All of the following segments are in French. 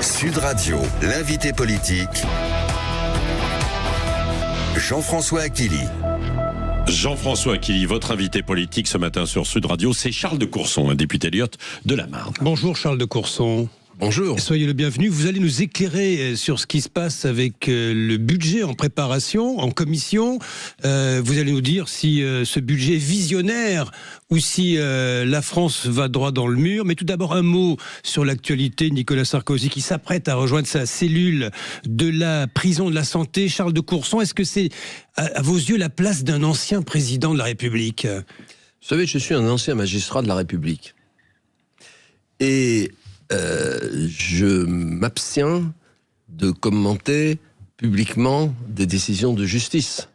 Sud Radio, l'invité politique, Jean-François Aquili. Jean-François Aquili, votre invité politique ce matin sur Sud Radio, c'est Charles de Courson, un député Lyot de la Marne. Bonjour Charles de Courson. Bonjour. Soyez le bienvenu. Vous allez nous éclairer sur ce qui se passe avec le budget en préparation, en commission. Vous allez nous dire si ce budget est visionnaire ou si la France va droit dans le mur. Mais tout d'abord, un mot sur l'actualité. Nicolas Sarkozy qui s'apprête à rejoindre sa cellule de la prison de la santé. Charles de Courson, est-ce que c'est, à vos yeux, la place d'un ancien président de la République ? Vous savez, je suis un ancien magistrat de la République. Et je m'abstiens de commenter publiquement des décisions de justice.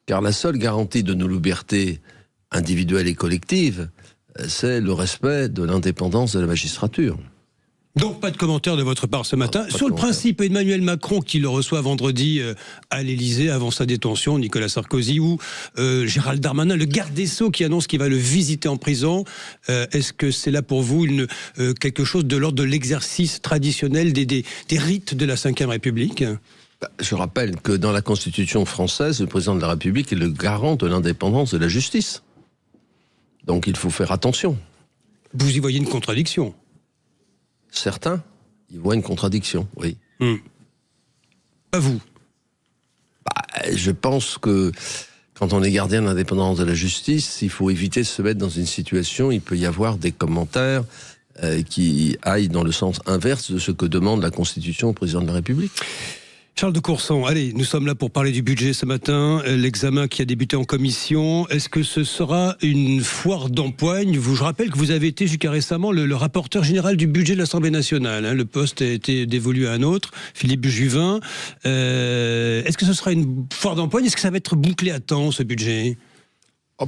Car la seule garantie de nos libertés individuelles et collectives, c'est le respect de l'indépendance de la magistrature. Donc pas de commentaire de votre part ce matin. Sur le principe, Emmanuel Macron qui le reçoit vendredi à l'Élysée avant sa détention, Nicolas Sarkozy, ou Gérald Darmanin, le garde des Sceaux qui annonce qu'il va le visiter en prison. Est-ce que c'est là pour vous quelque chose de l'ordre de l'exercice traditionnel des rites de la Ve République ? Je rappelle que dans la Constitution française, le président de la République est le garant de l'indépendance de la justice. Donc il faut faire attention. Vous y voyez une contradiction ? Certains y voient une contradiction, oui. Pas vous. Je pense que quand on est gardien de l'indépendance de la justice, il faut éviter de se mettre dans une situation où il peut y avoir des commentaires qui aillent dans le sens inverse de ce que demande la Constitution au président de la République. Charles de Courson, allez, nous sommes là pour parler du budget ce matin, l'examen qui a débuté en commission. Est-ce que ce sera une foire d'empoigne ? Je rappelle que vous avez été jusqu'à récemment le rapporteur général du budget de l'Assemblée nationale. Le poste a été dévolu à un autre, Philippe Juvin. Est-ce que ce sera une foire d'empoigne ? Est-ce que ça va être bouclé à temps, ce budget ?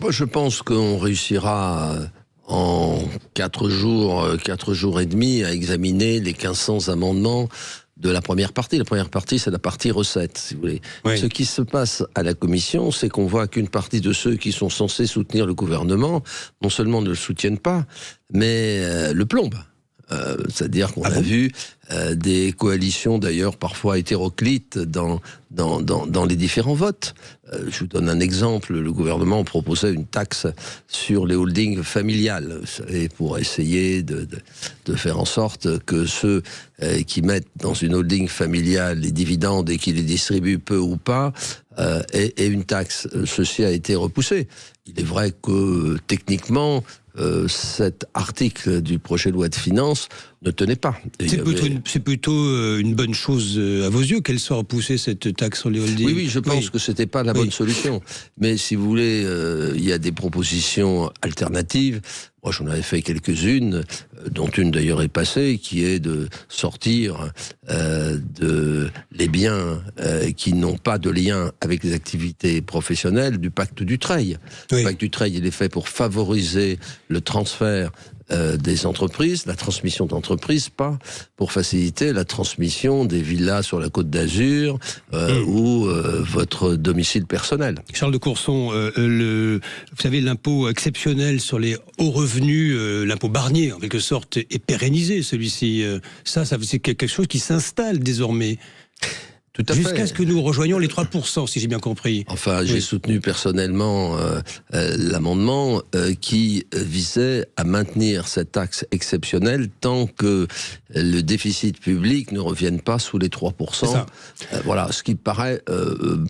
Je pense qu'on réussira en 4 jours et demi à examiner les 1500 amendements de la première partie. La première partie, c'est la partie recette, si vous voulez. Oui. Ce qui se passe à la Commission, c'est qu'on voit qu'une partie de ceux qui sont censés soutenir le gouvernement, non seulement ne le soutiennent pas, mais le plombent. C'est-à-dire qu'on a vu des coalitions, d'ailleurs, parfois hétéroclites dans les différents votes. Je vous donne un exemple. Le gouvernement proposait une taxe sur les holdings familiales, et pour essayer de faire en sorte que ceux qui mettent dans une holding familiale les dividendes et qui les distribuent peu ou pas aient une taxe. Ceci a été repoussé. Il est vrai que, techniquement, cet article du projet de loi de finances ne tenait pas. C'est plutôt une bonne chose à vos yeux qu'elle soit repoussée, cette taxe sur les holdings. Oui, je pense que c'était pas la bonne solution. Mais si vous voulez, il y a des propositions alternatives. Moi, j'en avais fait quelques-unes, dont une d'ailleurs est passée, qui est de sortir les biens qui n'ont pas de lien avec les activités professionnelles du pacte Dutreil. Le pacte Dutreil, il est fait pour favoriser le transfert des entreprises, la transmission d'entreprises, pas pour faciliter la transmission des villas sur la Côte d'Azur ou votre domicile personnel. Charles de Courson, vous savez, l'impôt exceptionnel sur les hauts revenus, l'impôt Barnier en quelque sorte, est pérennisé celui-ci. Ça c'est quelque chose qui s'installe désormais. Jusqu'à ce que nous rejoignions les 3%, si j'ai bien compris. Enfin, j'ai soutenu personnellement l'amendement qui visait à maintenir cette taxe exceptionnelle tant que le déficit public ne revienne pas sous les 3%. Voilà, ce qui paraît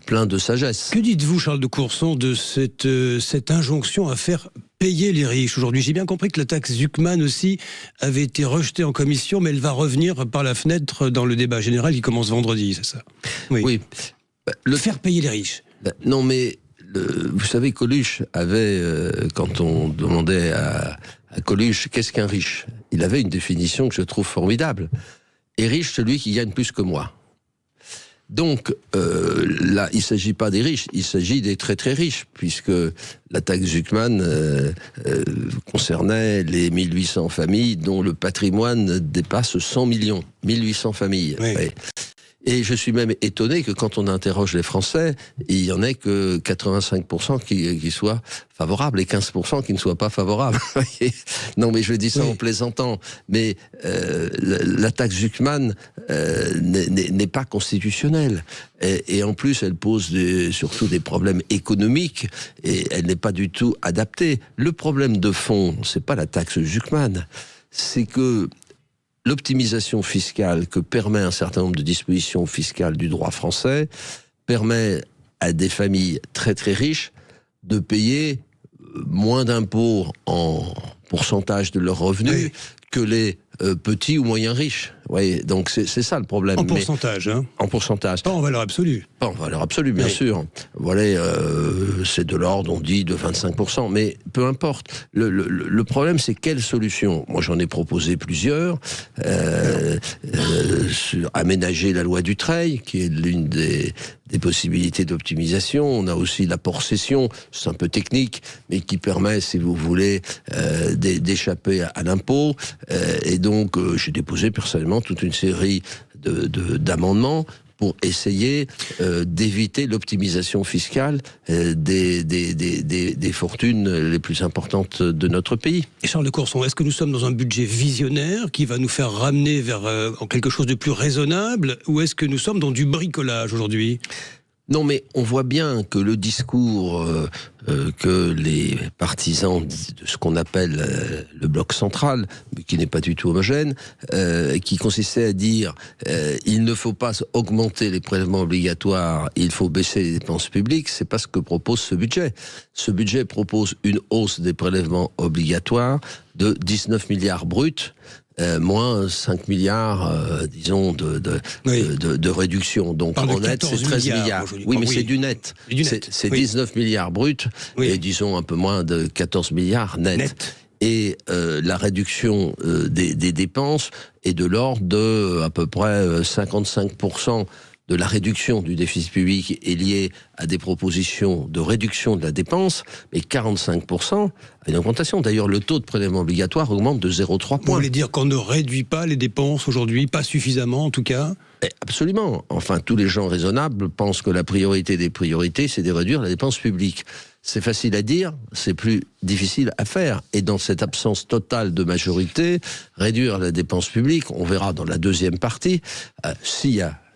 plein de sagesse. Que dites-vous, Charles de Courson, de cette injonction à faire payer les riches aujourd'hui? J'ai bien compris que la taxe Zuckman aussi avait été rejetée en commission, mais elle va revenir par la fenêtre dans le débat général qui commence vendredi, c'est ça? Oui. Faire payer les riches. Non, mais vous savez, Coluche avait, quand on demandait à Coluche qu'est-ce qu'un riche, il avait une définition que je trouve formidable. Et riche, celui qui gagne plus que moi. Donc, là, il ne s'agit pas des riches, il s'agit des très très riches, puisque la taxe Zuckman concernait les 1800 familles dont le patrimoine dépasse 100 millions. 1800 familles. Oui. Ouais. Et je suis même étonné que quand on interroge les Français, il y en ait que 85% qui soient favorables et 15% qui ne soient pas favorables. Non, mais je dis ça en plaisantant. Mais la taxe Zuckman n'est pas constitutionnelle. Et en plus, elle pose surtout des problèmes économiques et elle n'est pas du tout adaptée. Le problème de fond, c'est pas la taxe Zuckman, c'est que l'optimisation fiscale que permet un certain nombre de dispositions fiscales du droit français permet à des familles très très riches de payer moins d'impôts en pourcentage de leurs revenus que les petits ou moyens riches. Oui, donc c'est ça le problème. En pourcentage, hein. En pourcentage. Pas en valeur absolue. Pas en valeur absolue, bien sûr. Voilà, c'est de l'ordre, on dit, de 25%. Mais peu importe. Le problème, c'est quelle solution. Moi, j'en ai proposé plusieurs. Sur aménager la loi Dutreil, qui est l'une des possibilités d'optimisation. On a aussi l'apport-cession, c'est un peu technique, mais qui permet, si vous voulez, d'échapper à l'impôt. Et donc, j'ai déposé personnellement toute une série d'amendements pour essayer d'éviter l'optimisation fiscale des fortunes les plus importantes de notre pays. Et Charles de Courson, est-ce que nous sommes dans un budget visionnaire qui va nous faire ramener vers quelque chose de plus raisonnable, ou est-ce que nous sommes dans du bricolage aujourd'hui ? Non, mais on voit bien que le discours que les partisans de ce qu'on appelle le bloc central, mais qui n'est pas du tout homogène, qui consistait à dire il ne faut pas augmenter les prélèvements obligatoires, il faut baisser les dépenses publiques, c'est pas ce que propose ce budget. Ce budget propose une hausse des prélèvements obligatoires de 19 milliards bruts, moins 5 milliards, disons, de réduction. Donc en net, c'est 13 milliards. Oui, mais c'est du net. C'est 19 milliards bruts, et disons un peu moins de 14 milliards net. Et la réduction des dépenses est de l'ordre de à peu près 55%. De la réduction du déficit public est liée à des propositions de réduction de la dépense, mais 45% à une augmentation. D'ailleurs, le taux de prélèvement obligatoire augmente de 0,3 points. Vous voulez dire qu'on ne réduit pas les dépenses aujourd'hui, pas suffisamment en tout cas ? Absolument. Enfin, tous les gens raisonnables pensent que la priorité des priorités, c'est de réduire la dépense publique. C'est facile à dire, c'est plus difficile à faire. Et dans cette absence totale de majorité, réduire la dépense publique, on verra dans la deuxième partie,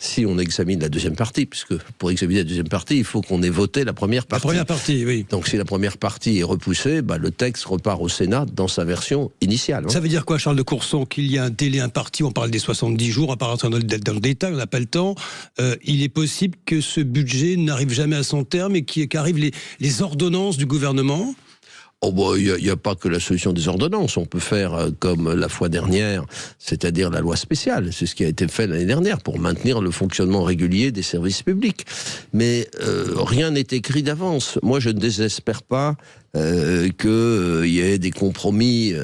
si on examine la deuxième partie, puisque pour examiner la deuxième partie, il faut qu'on ait voté la première partie. La première partie, oui. Donc si la première partie est repoussée, le texte repart au Sénat dans sa version initiale. Ça veut dire quoi, Charles de Courson, qu'il y a un délai imparti, on parle des 70 jours, on part dans le détail, on n'a pas le temps. Il est possible que ce budget n'arrive jamais à son terme et qu'arrivent les ordonnances du gouvernement ? Il n'y a pas que la solution des ordonnances. On peut faire comme la fois dernière, c'est-à-dire la loi spéciale. C'est ce qui a été fait l'année dernière pour maintenir le fonctionnement régulier des services publics. Mais rien n'est écrit d'avance. Moi, je ne désespère pas qu'il y ait des compromis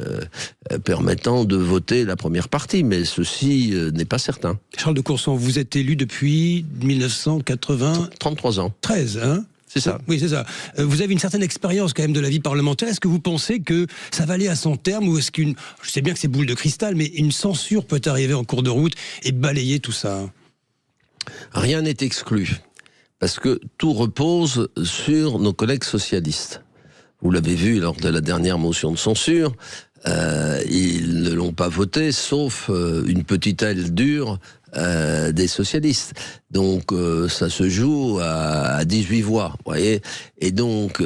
permettant de voter la première partie, mais ceci n'est pas certain. Charles de Courson, vous êtes élu depuis 1980... 33 ans. 13, hein ? C'est ça. Oui, c'est ça. Vous avez une certaine expérience quand même de la vie parlementaire. Est-ce que vous pensez que ça va aller à son terme, ou est-ce je sais bien que c'est boule de cristal, mais une censure peut arriver en cours de route et balayer tout ça ? Rien n'est exclu, parce que tout repose sur nos collègues socialistes. Vous l'avez vu lors de la dernière motion de censure, ils ne l'ont pas voté, sauf une petite aile dure des socialistes. Donc ça se joue à 18 voix, vous voyez. Et donc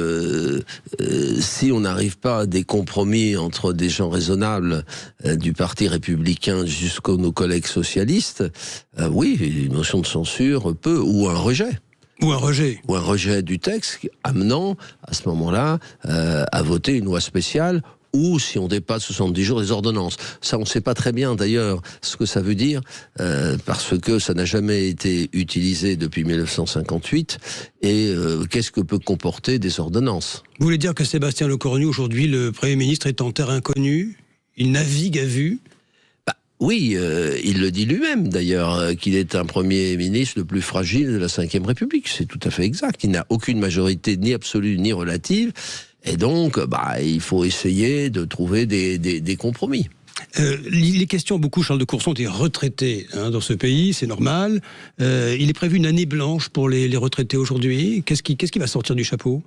si on n'arrive pas à des compromis entre des gens raisonnables du Parti républicain jusqu'à nos collègues socialistes, oui, une motion de censure peut, ou un rejet. Ou un rejet. Ou un rejet du texte amenant à ce moment-là à voter une loi spéciale, ou si on dépasse 70 jours, les ordonnances. Ça, on ne sait pas très bien d'ailleurs ce que ça veut dire, parce que ça n'a jamais été utilisé depuis 1958, et qu'est-ce que peut comporter des ordonnances ? Vous voulez dire que Sébastien Lecornu, aujourd'hui, le Premier ministre, est en terre inconnue ? Il navigue à vue ? Oui, il le dit lui-même d'ailleurs, qu'il est un Premier ministre le plus fragile de la Ve République. C'est tout à fait exact. Il n'a aucune majorité, ni absolue, ni relative. Et donc, il faut essayer de trouver des compromis. Les questions, beaucoup, Charles de Courson, des retraités dans ce pays, c'est normal. Il est prévu une année blanche pour les retraités aujourd'hui. Qu'est-ce qui va sortir du chapeau ?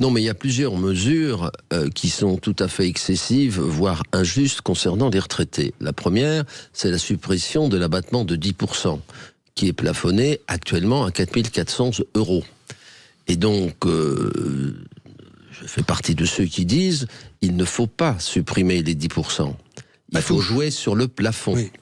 Non, mais il y a plusieurs mesures qui sont tout à fait excessives, voire injustes concernant les retraités. La première, c'est la suppression de l'abattement de 10%, qui est plafonné actuellement à 4 400 €. Et donc, je fais partie de ceux qui disent il ne faut pas supprimer les 10%. Il faut jouer sur le plafond. Oui.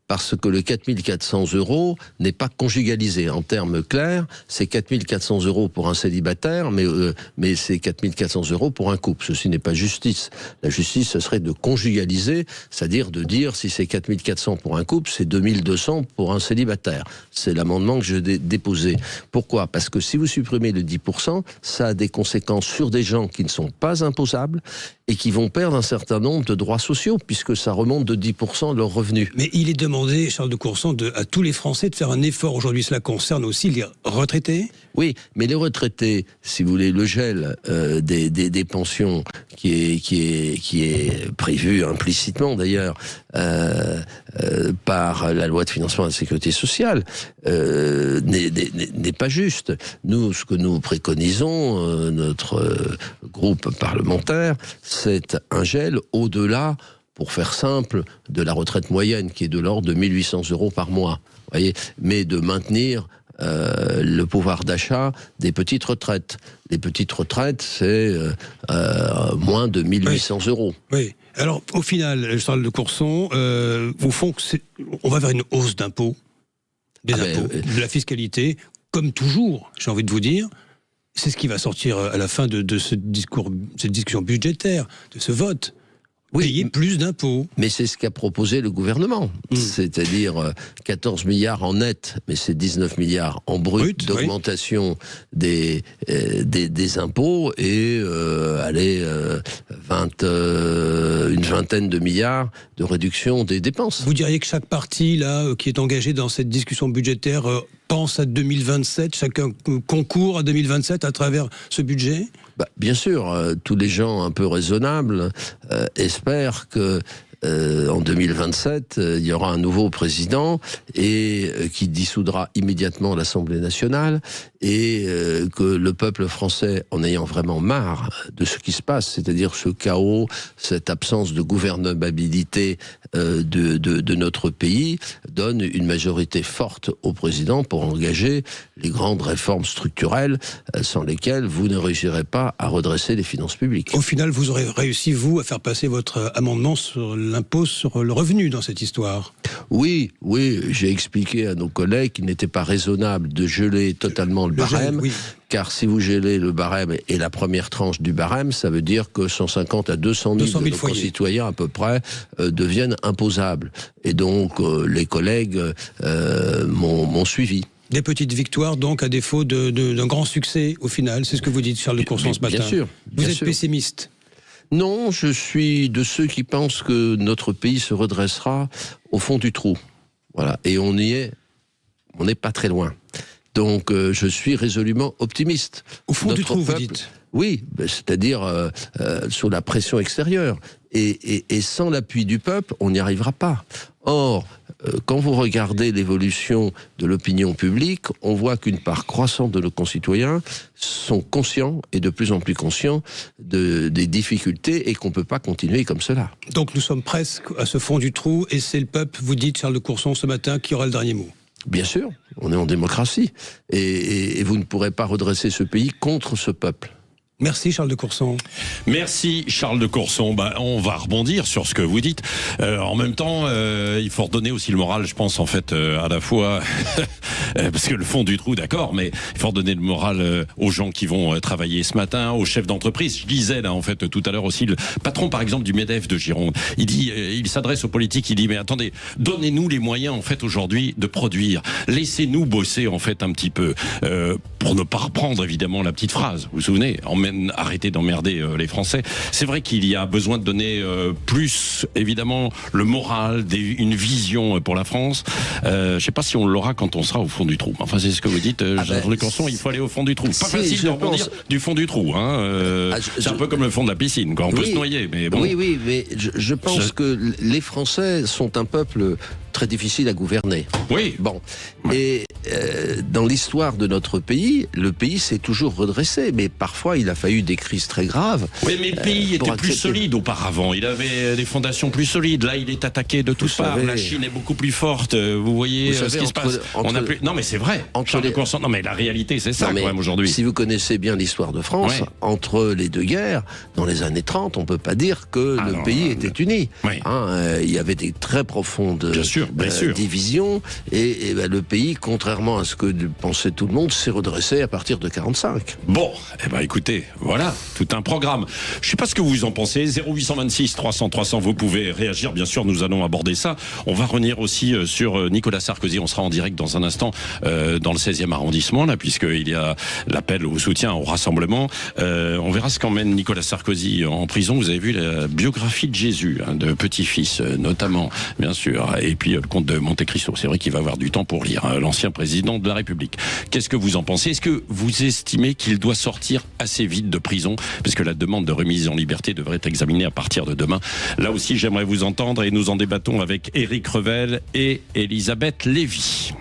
Parce que le 4 400 € n'est pas conjugalisé. En termes clairs, c'est 4 400 € pour un célibataire, mais c'est 4 400 € pour un couple. Ceci n'est pas justice. La justice, ce serait de conjugaliser, c'est-à-dire de dire si c'est 4 400 pour un couple, c'est 2 200 pour un célibataire. C'est l'amendement que j'ai déposé. Pourquoi ? Parce que si vous supprimez le 10%, ça a des conséquences sur des gens qui ne sont pas imposables et qui vont perdre un certain nombre de droits sociaux, puisque ça remonte de 10% de leurs revenus. Mais il est demandé, Charles de Courson, à tous les Français de faire un effort aujourd'hui. Cela concerne aussi les retraités ? Oui, mais les retraités, si vous voulez, le gel des pensions qui est prévu implicitement d'ailleurs par la loi de financement de la sécurité sociale n'est pas juste. Nous, ce que nous préconisons, notre groupe parlementaire, c'est un gel au-delà, pour faire simple, de la retraite moyenne qui est de l'ordre de 1 800 € par mois. Voyez, mais de maintenir le pouvoir d'achat des petites retraites. Les petites retraites, c'est moins de 1 800 €. Oui. Alors, au final, Charles de Courson, au fond, on va vers une hausse d'impôts, des impôts, de la fiscalité, comme toujours, j'ai envie de vous dire. C'est ce qui va sortir à la fin de cette discussion budgétaire, de ce vote. Oui, payer plus d'impôts. Mais c'est ce qu'a proposé le gouvernement. C'est-à-dire 14 milliards en net, mais c'est 19 milliards en brut d'augmentation des impôts et une vingtaine de milliards de réduction des dépenses. Vous diriez que chaque parti là, qui est engagé dans cette discussion budgétaire pense à 2027, chacun concourt à 2027 à travers ce budget ? Bien sûr, tous les gens un peu raisonnables espèrent que en 2027, il y aura un nouveau président et qui dissoudra immédiatement l'Assemblée nationale et que le peuple français, en ayant vraiment marre de ce qui se passe, c'est-à-dire ce chaos, cette absence de gouvernabilité de notre pays, donne une majorité forte au président pour engager les grandes réformes structurelles sans lesquelles vous ne réussirez pas à redresser les finances publiques. Au final, vous aurez réussi, vous, à faire passer votre amendement sur l'impôt sur le revenu dans cette histoire. Oui, j'ai expliqué à nos collègues qu'il n'était pas raisonnable de geler totalement le barème, car si vous gelez le barème et la première tranche du barème, ça veut dire que 150 à 200 000 de nos concitoyens à peu près deviennent imposables. Et donc les collègues m'ont suivi. Des petites victoires, donc, à défaut d'un grand succès, au final. C'est ce que vous dites, Charles de Courson, ce matin. Bien sûr. Vous êtes pessimiste ? Non, je suis de ceux qui pensent que notre pays se redressera au fond du trou. Voilà. Et on n'est pas très loin. Donc, je suis résolument optimiste. Au fond du trou, vous dites ? Oui, c'est-à-dire sous la pression extérieure. Et sans l'appui du peuple, on n'y arrivera pas. Or, quand vous regardez l'évolution de l'opinion publique, on voit qu'une part croissante de nos concitoyens sont conscients, et de plus en plus conscients, des difficultés et qu'on ne peut pas continuer comme cela. Donc nous sommes presque à ce fond du trou, et c'est le peuple, vous dites, Charles de Courson, ce matin, qui aura le dernier mot. Bien sûr, on est en démocratie. Et vous ne pourrez pas redresser ce pays contre ce peuple. Merci Charles de Courson. Merci Charles de Courson. On va rebondir sur ce que vous dites. En même temps, il faut redonner aussi le moral, je pense, en fait, à la fois, parce que le fond du trou, d'accord, mais il faut redonner le moral aux gens qui vont travailler ce matin, aux chefs d'entreprise. Je disais là, en fait, tout à l'heure aussi, le patron, par exemple, du MEDEF de Gironde, il dit, il s'adresse aux politiques, il dit, mais attendez, donnez-nous les moyens, en fait, aujourd'hui, de produire. Laissez-nous bosser, en fait, un petit peu, pour ne pas reprendre, évidemment, la petite phrase. Vous vous souvenez, Pen, arrêtez d'emmerder les Français. C'est vrai qu'il y a besoin de donner plus, évidemment, le moral, une vision pour la France. Je ne sais pas si on l'aura quand on sera au fond du trou. Enfin, c'est ce que vous dites, Jean-Luc Corson, il faut aller au fond du trou. Pas facile de rebondir du fond du trou. C'est un peu comme le fond de la piscine, quoi. On peut se noyer, mais bon. Oui, mais je pense que les Français sont un peuple très difficile à gouverner. Oui. Bon. Et dans l'histoire de notre pays, le pays s'est toujours redressé, mais parfois il a fallu des crises très graves. Oui, mais le pays était plus solide auparavant. Il avait des fondations plus solides. Là, il est attaqué de toutes parts. La Chine est beaucoup plus forte. Vous voyez ce qui se passe. Non, mais c'est vrai. Non, mais la réalité, c'est ça, quand même, aujourd'hui. Si vous connaissez bien l'histoire de France, entre les deux guerres, dans les années 30, on peut pas dire que le pays était uni. Oui. Il y avait des très profondes divisions, et le pays, contrairement à ce que pensait tout le monde, s'est redressé à partir de 45. Bon, écoutez, voilà, tout un programme. Je sais pas ce que vous en pensez. 0826 300 300, vous pouvez réagir. Bien sûr, nous allons aborder ça. On va revenir aussi sur Nicolas Sarkozy. On sera en direct dans un instant dans le 16e arrondissement, là, puisqu'il y a l'appel au soutien au rassemblement. On verra ce qu'emmène Nicolas Sarkozy en prison. Vous avez vu la biographie de Jésus, de petit-fils, notamment, bien sûr. Et puis le comte de Monte Cristo. C'est vrai qu'il va avoir du temps pour lire, l'ancien président de la République. Qu'est-ce que vous en pensez? Est-ce que vous estimez qu'il doit sortir assez vite de prison? Parce que la demande de remise en liberté devrait être examinée à partir de demain. Là aussi, j'aimerais vous entendre et nous en débattons avec Éric Revel et Elisabeth Lévy.